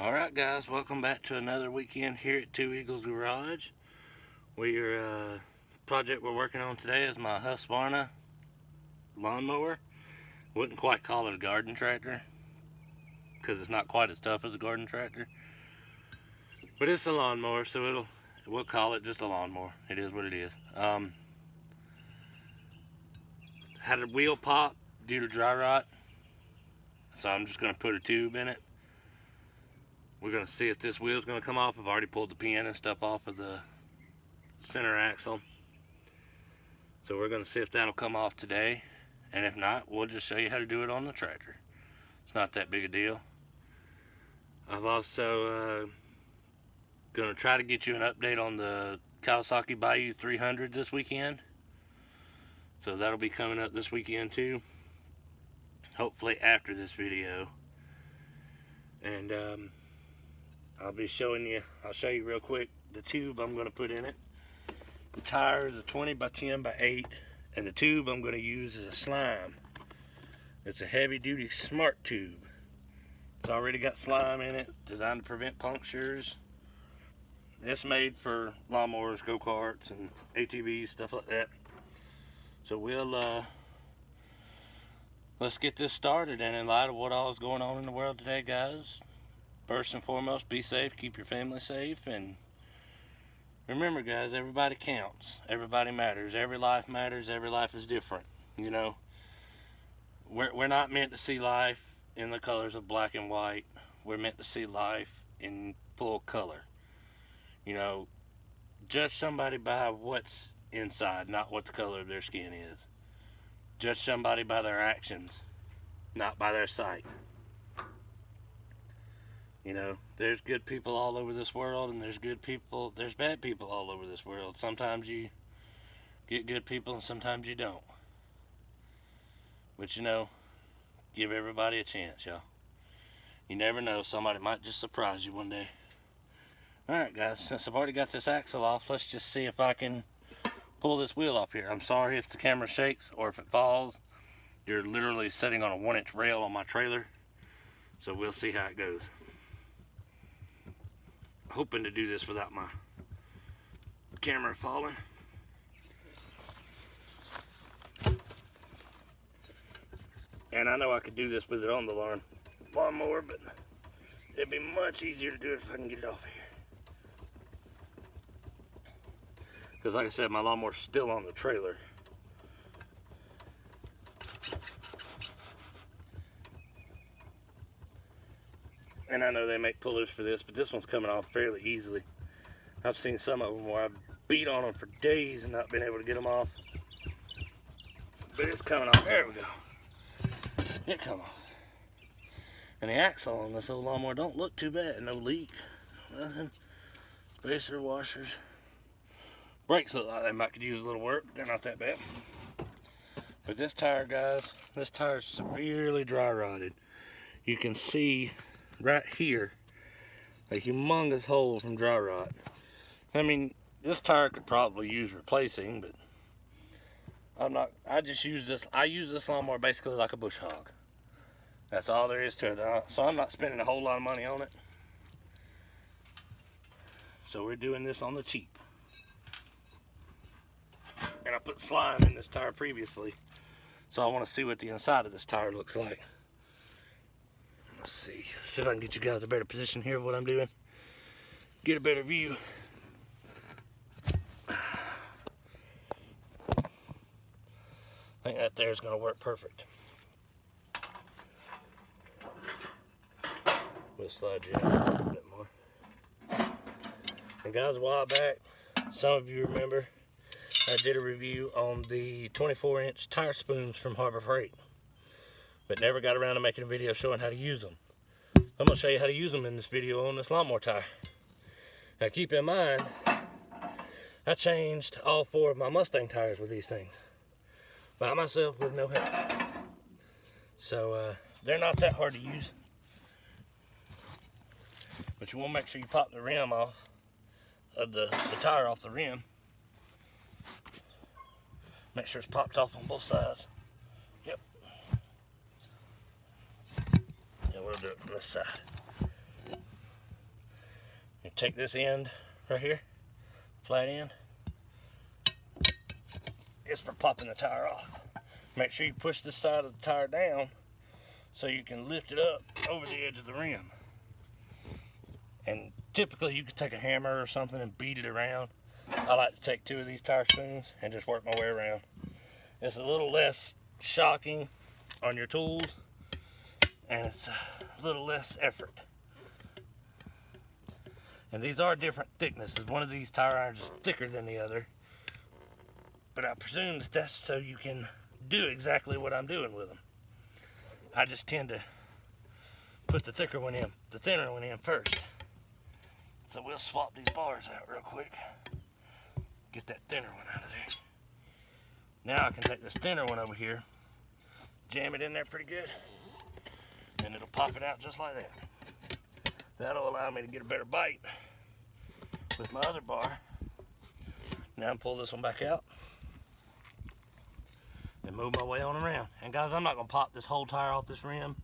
Alright guys, welcome back to another weekend here at Two Eagles Garage. Project we're working on today is my Husqvarna lawnmower. Wouldn't quite call it a garden tractor because it's not quite as tough as a garden tractor. But it's a lawnmower, so we'll call it just a lawnmower. It is what it is. Had a wheel pop due to dry rot, so I'm just going to put a tube in it. We're going to see if this wheel's going to come off. I've already pulled the pin and stuff off of the center axle. So we're going to see if that'll come off today. And if not, we'll just show you how to do it on the tractor. It's not that big a deal. I've also going to try to get you an update on the Kawasaki Bayou 300 this weekend. So that'll be coming up this weekend too. Hopefully after this video. And I'll show you real quick the tube I'm going to put in it. The tire is a 20 by 10 by 8, and the tube I'm going to use is a slime. It's a heavy duty smart tube. It's already got slime in it, designed to prevent punctures. It's made for lawnmowers, go-karts, and ATVs, stuff like that. So let's get this started. And in light of what all is going on in the world today, guys, first and foremost, be safe, keep your family safe, and remember, guys, everybody counts. Everybody matters. Every life matters. Every life is different. You know, we're not meant to see life in the colors of black and white. We're meant to see life in full color. You know, judge somebody by what's inside, not what the color of their skin is. Judge somebody by their actions, not by their sight. You know, there's good people all over this world, and there's bad people all over this world. Sometimes you get good people, and sometimes you don't. But you know, give everybody a chance, y'all. You never know, somebody might just surprise you one day. Alright guys, since I've already got this axle off, let's just see if I can pull this wheel off here. I'm sorry if the camera shakes or if it falls. You're literally sitting on a 1-inch rail on my trailer. So we'll see how it goes. Hoping to do this without my camera falling. And I know I could do this with it on the lawnmower, but it'd be much easier to do it if I can get it off here. Because like I said, my lawnmower's still on the trailer. And I know they make pullers for this, but this one's coming off fairly easily. I've seen some of them where I've beat on them for days and not been able to get them off. But it's coming off. There we go. It come off. And the axle on this old lawnmower don't look too bad. No leak, nothing. Spacer washers. Brakes look like they might could use a little work, but they're not that bad. But this tire, guys, this tire is severely dry rotted. You can see right here a humongous hole from dry rot. I mean, this tire could probably use replacing, but I use this lawnmower basically like a bush hog. That's all there is to it. So I'm not spending a whole lot of money on it. So we're doing this on the cheap. And I put slime in this tire previously, so I want to see what the inside of this tire looks like. Let's see if I can get you guys a better position here of what I'm doing. Get a better view. I think that there is going to work perfect. We'll slide you in a little bit more. And guys, a while back, some of you remember, I did a review on the 24-inch tire spoons from Harbor Freight, but never got around to making a video showing how to use them. I'm going to show you how to use them in this video on this lawnmower tire. Now keep in mind, I changed all 4 of my Mustang tires with these things by myself with no help. So they're not that hard to use. But you want to make sure you pop the rim off of the tire off the rim. Make sure it's popped off on both sides. Yep. And we'll do it on this side. You take this end right here, flat end. It's for popping the tire off. Make sure you push this side of the tire down so you can lift it up over the edge of the rim. And typically you can take a hammer or something and beat it around. I like to take 2 of these tire spoons and just work my way around. It's a little less shocking on your tools, and it's a little less effort. And these are different thicknesses. One of these tire irons is thicker than the other, but I presume that's so you can do exactly what I'm doing with them. I just tend to put the thicker one in, the thinner one in first. So we'll swap these bars out real quick. Get that thinner one out of there. Now I can take this thinner one over here, jam it in there pretty good, and it'll pop it out just like that. That'll allow me to get a better bite with my other bar. Now I'm pull this one back out and move my way on around. And guys, I'm not gonna pop this whole tire off this rim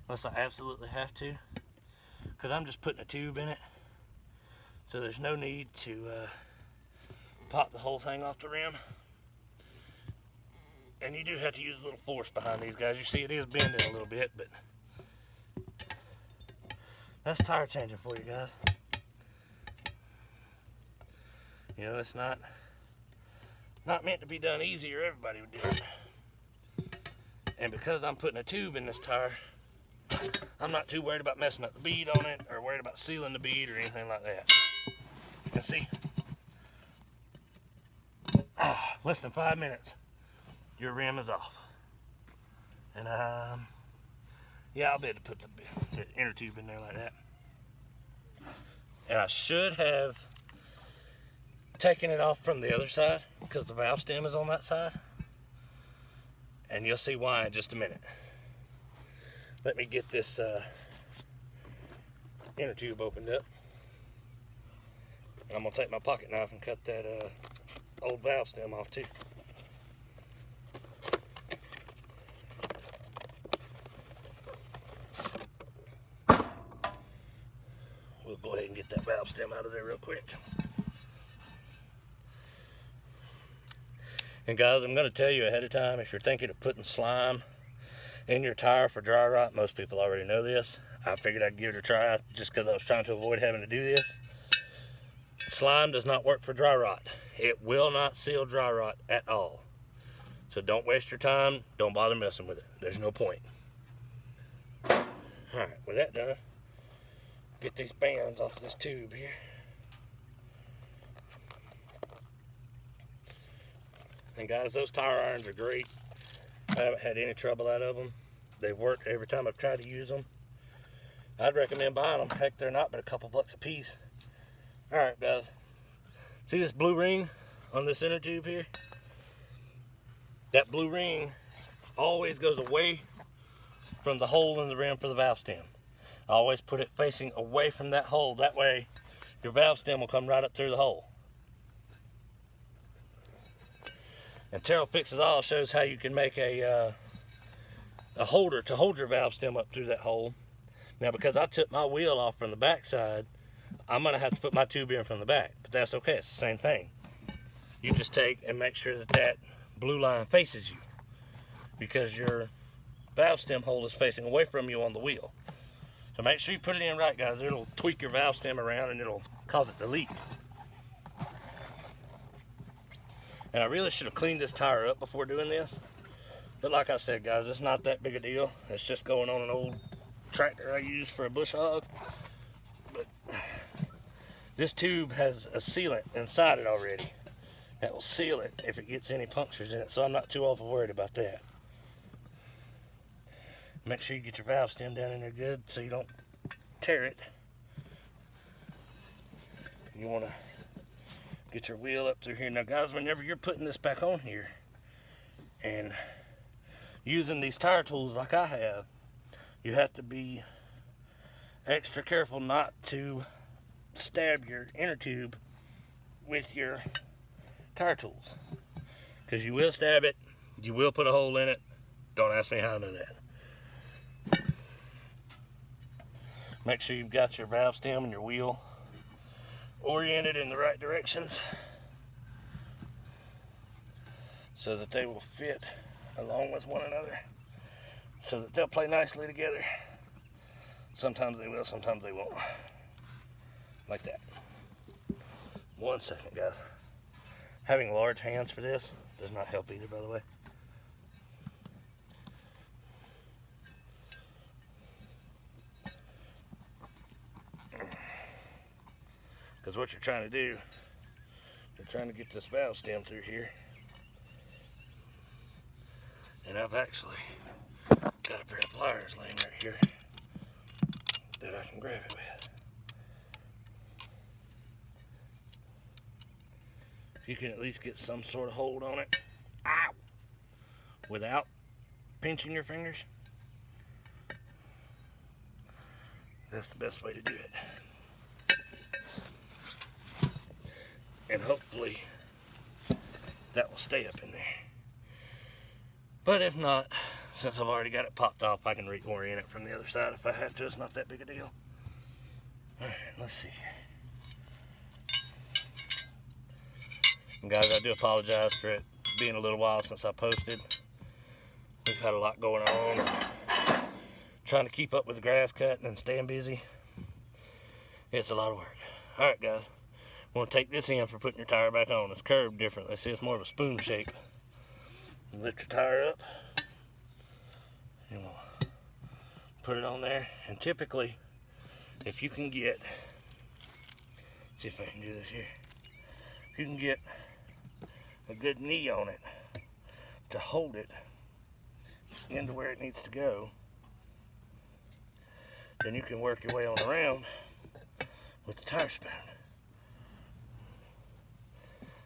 unless I absolutely have to, because I'm just putting a tube in it. So there's no need to pop the whole thing off the rim. And you do have to use a little force behind these guys. You see it is bending a little bit, but that's tire changing for you guys. You know, it's not meant to be done easy or everybody would do it. And because I'm putting a tube in this tire, I'm not too worried about messing up the bead on it or worried about sealing the bead or anything like that. You can see, less than 5 minutes, your rim is off. And yeah, I'll be able to put the inner tube in there like that. And I should have taken it off from the other side because the valve stem is on that side. And you'll see why in just a minute. Let me get this inner tube opened up. And I'm gonna take my pocket knife and cut that old valve stem off too. We'll go ahead and get that valve stem out of there real quick. And guys, I'm gonna tell you ahead of time, if you're thinking of putting slime in your tire for dry rot, most people already know this. I figured I'd give it a try just because I was trying to avoid having to do this. Slime does not work for dry rot. It will not seal dry rot at all. So don't waste your time. Don't bother messing with it. There's no point. Alright, with that done, get these bands off of this tube here. And guys, those tire irons are great. I haven't had any trouble out of them. They've worked every time I've tried to use them. I'd recommend buying them. Heck, they're not but a couple bucks a piece. Alright guys, see this blue ring on this inner tube here? That blue ring always goes away from the hole in the rim for the valve stem. I always put it facing away from that hole. That way your valve stem will come right up through the hole. And Terrell Fixes All shows how you can make a holder to hold your valve stem up through that hole. Now because I took my wheel off from the back side, I'm going to have to put my tube in from the back, but that's okay, it's the same thing. You just take and make sure that that blue line faces you, because your valve stem hole is facing away from you on the wheel. So make sure you put it in right, guys. It'll tweak your valve stem around and it'll cause it to leak. And I really should have cleaned this tire up before doing this, but like I said guys, it's not that big a deal. It's just going on an old tractor I use for a bush hog. But this tube has a sealant inside it already that will seal it if it gets any punctures in it, so I'm not too awful worried about that. Make sure you get your valve stem down in there good so you don't tear it. You want to get your wheel up through here. Now guys, whenever you're putting this back on here and using these tire tools like I have, you have to be extra careful not to stab your inner tube with your tire tools, because you will stab it, you will put a hole in it. Don't ask me how I know that. Make sure you've got your valve stem and your wheel oriented in the right directions so that they will fit along with one another, so that they'll play nicely together. Sometimes they will, sometimes they won't. Like that. 1 second, guys. Having large hands for this does not help either, by the way. Because what you're trying to do, you're trying to get this valve stem through here. And I've actually got a pair of pliers laying right here that I can grab it with. If you can at least get some sort of hold on it, ow, without pinching your fingers, that's the best way to do it. And hopefully that will stay up in there. But if not, since I've already got it popped off, I can reorient it from the other side if I had to. It's not that big a deal. Alright, let's see here. And guys, I do apologize for it being a little while since I posted. We've had a lot going on. Trying to keep up with the grass cutting and staying busy. It's a lot of work. Alright guys. I'm going to take this in for putting your tire back on. It's curved differently. See, it's more of a spoon shape. Lift your tire up. And we'll put it on there. And typically, if you can get, see if I can do this here. If you can get a good knee on it to hold it into where it needs to go, then you can work your way on around with the tire spoon.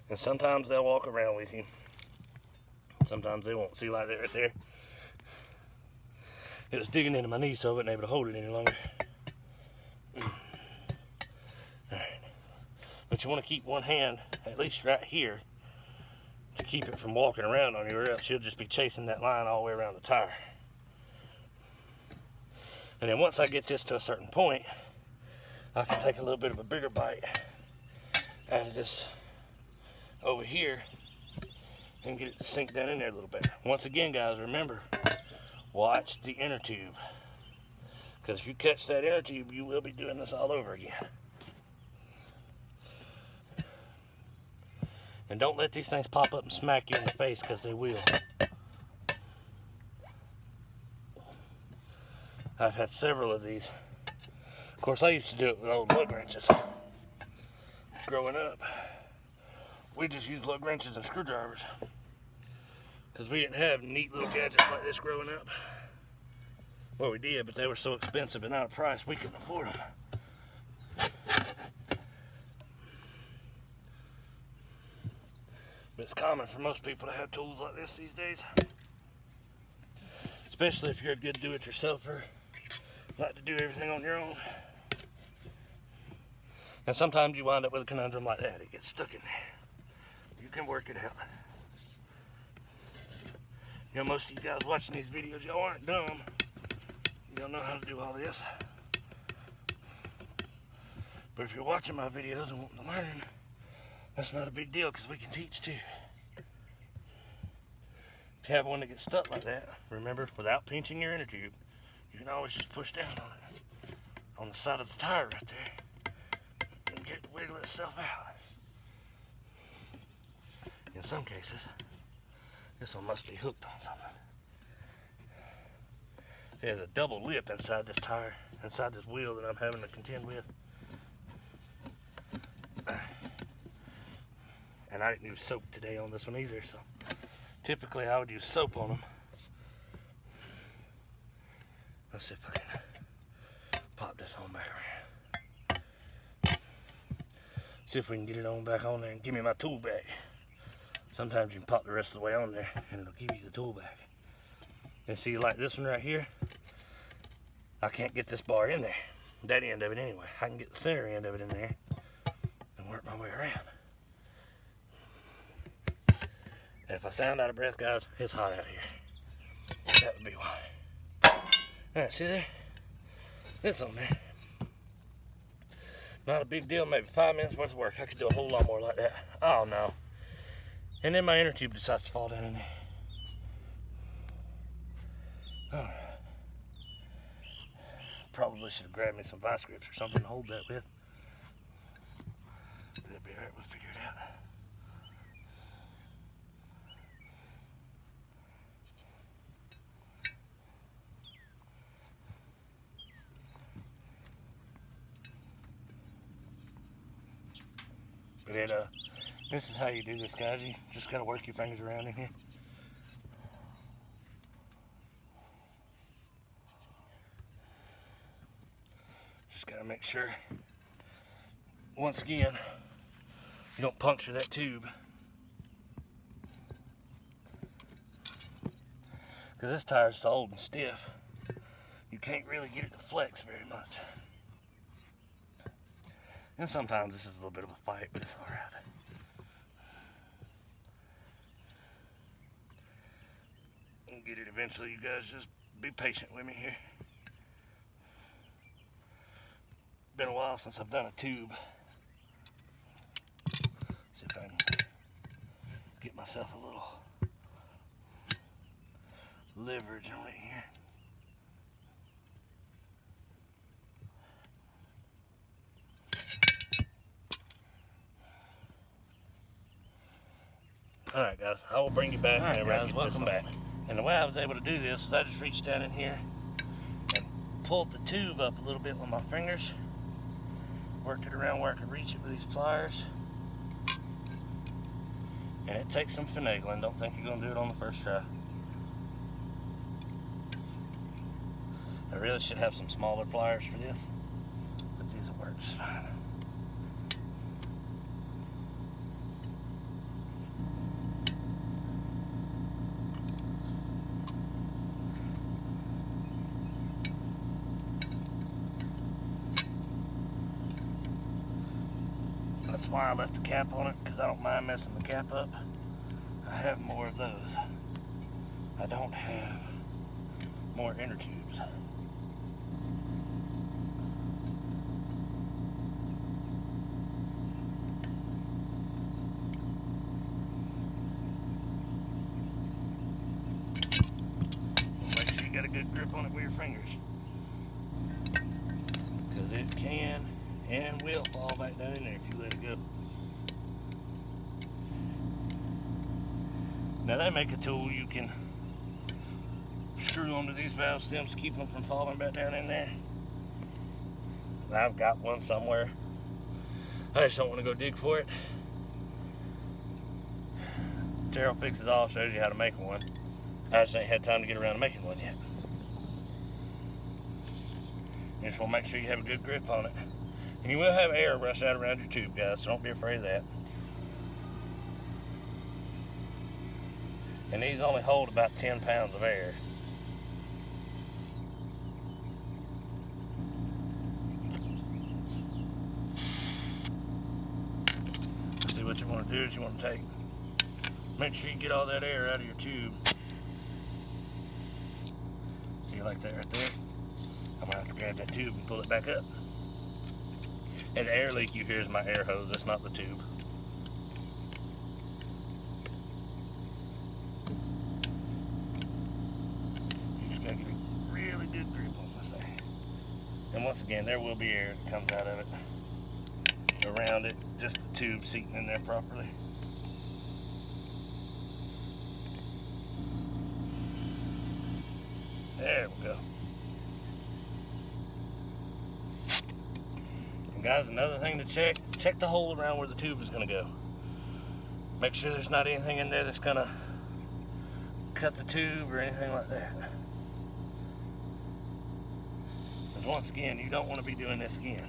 And sometimes they'll walk around with you. Sometimes they won't. See, like that right there? It was digging into my knee, so I wasn't able to hold it any longer. Alright. But you want to keep one hand, at least right here, to keep it from walking around on you, or else you'll just be chasing that line all the way around the tire. And then once I get this to a certain point, I can take a little bit of a bigger bite out of this over here and get it to sink down in there a little bit. Once again, guys, remember, watch the inner tube, because if you catch that inner tube, you will be doing this all over again. And don't let these things pop up and smack you in the face, because they will. I've had several of these. Of course, I used to do it with old lug wrenches growing up. We just used lug wrenches and screwdrivers because we didn't have neat little gadgets like this growing up. Well, we did, but they were so expensive and out of price we couldn't afford them. But it's common for most people to have tools like this these days, especially if you're a good do-it-yourselfer, like to do everything on your own. And sometimes you wind up with a conundrum like that. It gets stuck in there. You can work it out. You know, most of you guys watching these videos, y'all aren't dumb. Y'all know how to do all this. But if you're watching my videos and wanting to learn, that's not a big deal, because we can teach too. If you have one that gets stuck like that, remember, without pinching your inner tube, you can always just push down on it, on the side of the tire right there, and get wiggle itself out. In some cases, this one must be hooked on something. There's a double lip inside this tire, inside this wheel that I'm having to contend with. And I didn't use soap today on this one either, so typically I would use soap on them. Let's see if I can pop this on back around. See if we can get it on back on there and give me my tool back. Sometimes you can pop the rest of the way on there and it'll give you the tool back. And see, like this one right here, I can't get this bar in there. That end of it anyway. I can get the center end of it in there and work my way around. And if I sound out of breath, guys, it's hot out here. That would be why. Alright, see there? It's on there. Not a big deal, maybe 5 minutes worth of work. I could do a whole lot more like that. Oh no. And then my inner tube decides to fall down in there. Alright. Probably should have grabbed me some vice grips or something to hold that with. But it'll be alright, we'll figure it out. But this is how you do this, guys. You just gotta work your fingers around in here. Just gotta make sure, once again, you don't puncture that tube. Because this tire's so old and stiff, you can't really get it to flex very much. And sometimes this is a little bit of a fight, but it's alright. I'll get it eventually. You guys just be patient with me here. Been a while since I've done a tube. See if I can get myself a little leverage on it here. Alright guys, I will bring you back. Alright guys, welcome back. And the way I was able to do this is I just reached down in here and pulled the tube up a little bit with my fingers. Worked it around where I could reach it with these pliers. And it takes some finagling. Don't think you're going to do it on the first try. I really should have some smaller pliers for this, but these will work just fine. That's why I left the cap on it, because I don't mind messing the cap up. I have more of those. I don't have more inner tubes. Make sure you got a good grip on it with your fingers, because it can and will fall back down in there if you let it go. Now they make a tool you can screw onto these valve stems to keep them from falling back down in there. I've got one somewhere. I just don't want to go dig for it. Terrell Fixes All shows you how to make one. I just ain't had time to get around to making one yet. You just want to make sure you have a good grip on it. And you will have air rush out around your tube, guys, so don't be afraid of that. And these only hold about 10 pounds of air. See, what you want to do is you want to make sure you get all that air out of your tube. See, like that right there? I'm going to have to grab that tube and pull it back up. And the air leak you hear is my air hose, that's not the tube. You just gotta get a really good grip on this thing. And once again, there will be air that comes out of it. Around it, just the tube seating in there properly. There we go. Guys, another thing to check the hole around where the tube is going to go. Make sure there's not anything in there that's going to cut the tube or anything like that. Because once again, you don't want to be doing this again.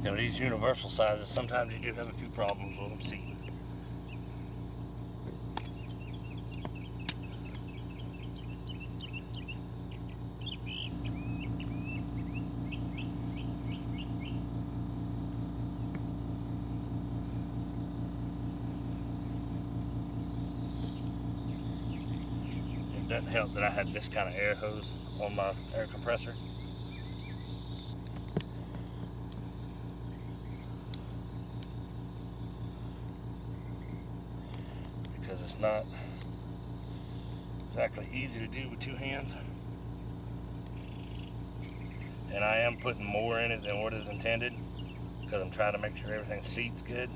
Now these universal sizes, sometimes you do have a few problems with them seating. doesn't help that I had this kind of air hose on my air compressor. Because it's not exactly easy to do with two hands. And I am putting more in it than what is intended, because I'm trying to make sure everything seats good.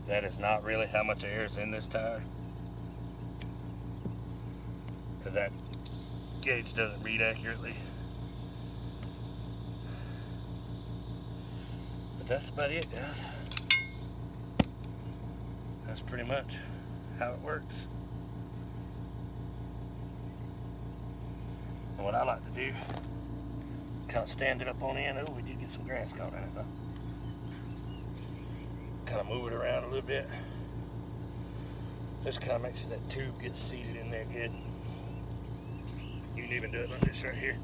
That is not really how much air is in this tire, because that gauge doesn't read accurately. But that's about it, guys. That's pretty much how it works. And what I like to do, kind of stand it up on the end. Oh, we did get some grass caught in it though. Kind of move it around a little bit. Just kind of make sure that tube gets seated in there good. You can even do it like this right here,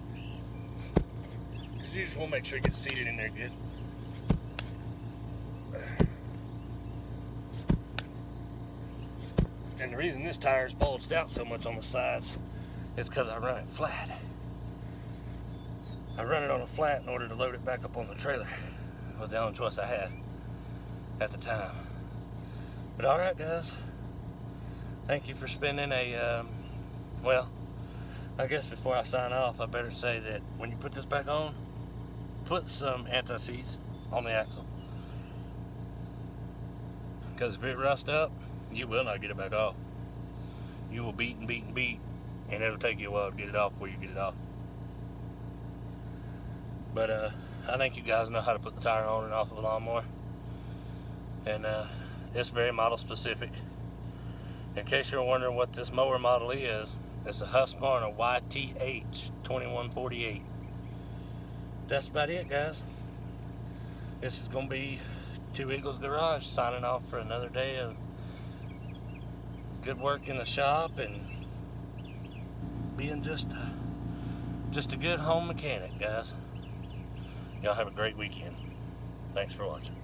because you just want to make sure it gets seated in there good. And the reason this tire is bulged out so much on the sides is because I run it flat. I run it on a flat in order to load it back up on the trailer. It was the only choice I had at the time. But alright, guys, thank you for spending well, I guess before I sign off, I better say that when you put this back on, put some anti-seize on the axle, because if it rusts up, you will not get it back off. You will beat and beat and beat, and it'll take you a while to get it off before you get it off. But I think you guys know how to put the tire on and off of a lawnmower, and it's very model specific. In case you're wondering what this mower model is, it's a Husqvarna YTH 2148. That's about it, guys. This is going to be Two Eagles Garage signing off for another day of good work in the shop and being just a good home mechanic, guys. Y'all have a great weekend. Thanks for watching.